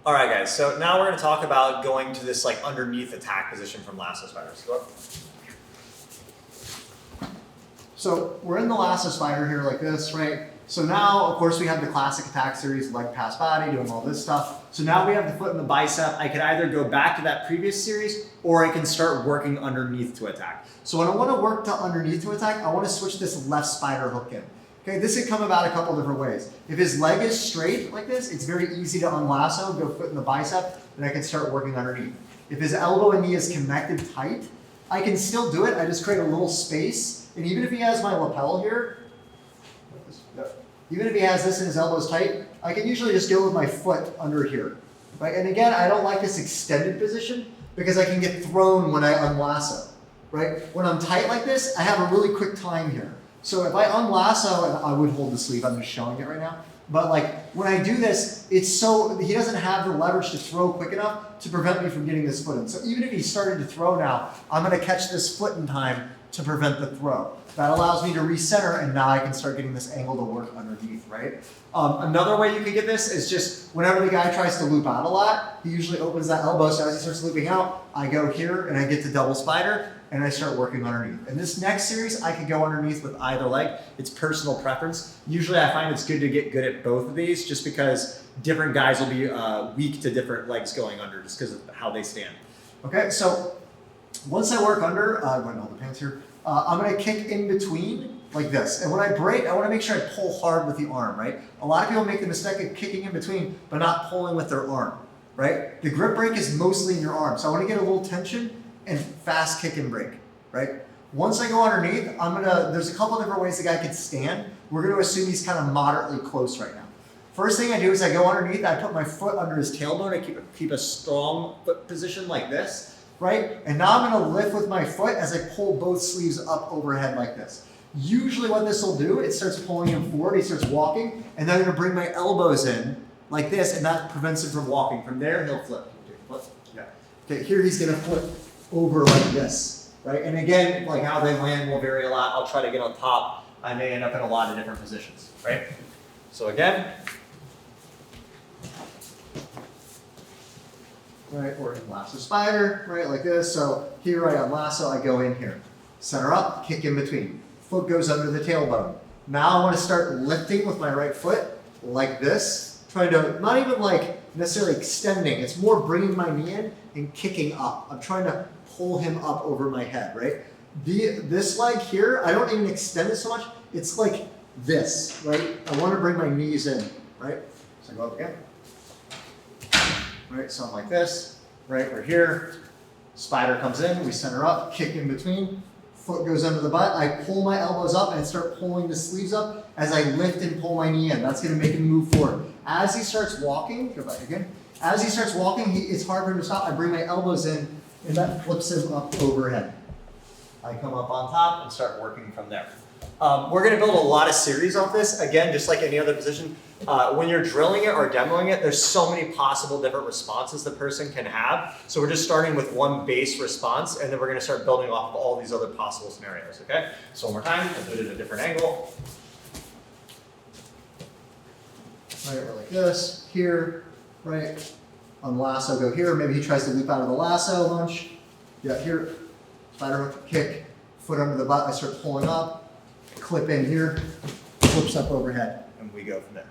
All right, guys, so now we're going to talk about going to this like underneath attack position from Lasso Spider. So we're in the Lasso Spider here like this, right? So now, of course, we have the classic attack series, leg past body, doing all this stuff. So now we have the foot in the bicep. I could either go back to that previous series, or I can start working underneath to attack. So when I want to work to underneath to attack, I want to switch this left spider hook in. Okay, this could come about a couple different ways. If his leg is straight like this, it's very easy to unlasso, go foot in the bicep, and I can start working underneath. If his elbow and knee is connected tight, I can still do it. I just create a little space, and even if he has my lapel here, even if he has this and his elbows tight, I can usually just go with my foot under here. Right? And again, I don't like this extended position because I can get thrown when I unlasso. Right? When I'm tight like this, I have a really quick time here. So if I unlasso, and I would hold the sleeve, I'm just showing it right now. But like when I do this, it's so, he doesn't have the leverage to throw quick enough to prevent me from getting this foot in. So even if he started to throw now, I'm gonna catch this foot in time to prevent the throw. That allows me to recenter, and now I can start getting this angle to work underneath, right? Another way you could get this is just whenever the guy tries to loop out a lot, he usually opens that elbow, so as he starts looping out, I go here and I get to double spider, and I start working underneath. In this next series, I could go underneath with either leg. It's personal preference. Usually I find it's good to get good at both of these just because different guys will be weak to different legs going under just because of how they stand. Okay, so once I work under, I went on the pants here, I'm gonna kick in between like this. And when I break, I wanna make sure I pull hard with the arm, right? A lot of people make the mistake of kicking in between, but not pulling with their arm, right? The grip break is mostly in your arm. So I wanna get a little tension and fast kick and break, right? Once I go underneath, there's a couple different ways the guy could stand. We're gonna assume he's kind of moderately close right now. First thing I do is I go underneath, I put my foot under his tailbone, I keep a strong foot position like this, right? And now I'm gonna lift with my foot as I pull both sleeves up overhead like this. Usually what this will do, it starts pulling him forward, he starts walking, and then I'm gonna bring my elbows in like this, and that prevents him from walking. From there, he'll flip. Yeah. Okay, here he's gonna flip over like this, right? And again, like how they land will vary a lot. I'll try to get on top. I may end up in a lot of different positions, right? So again, right, or in Lasso Spider, right, like this. So here I unlasso, I go in here. Center up, kick in between. Foot goes under the tailbone. Now I want to start lifting with my right foot like this, trying to, not even like necessarily extending, it's more bringing my knee in and kicking up. I'm trying to pull him up over my head, right? This leg here, I don't even extend it so much, it's like this, right? I want to bring my knees in, right? So I go up again. Right, so I'm like this, right, we're here, spider comes in, we center up, kick in between, foot goes under the butt, I pull my elbows up and start pulling the sleeves up as I lift and pull my knee in. That's gonna make him move forward. As he starts walking, go back again, as he starts walking, it's hard for him to stop, I bring my elbows in and that flips him up overhead. I come up on top and start working from there. We're going to build a lot of series off this. Again, just like any other position, when you're drilling it or demoing it, there's so many possible different responses the person can have. So we're just starting with one base response, and then we're going to start building off of all these other possible scenarios, okay? So one more time, we'll do it at a different angle. Right, we're like this, here, right? Unlasso, go here. Maybe he tries to loop out of the lasso lunge. Yeah, here, spider hook, kick, foot under the butt, I start pulling up. Clip in here, flips up overhead, and we go from there.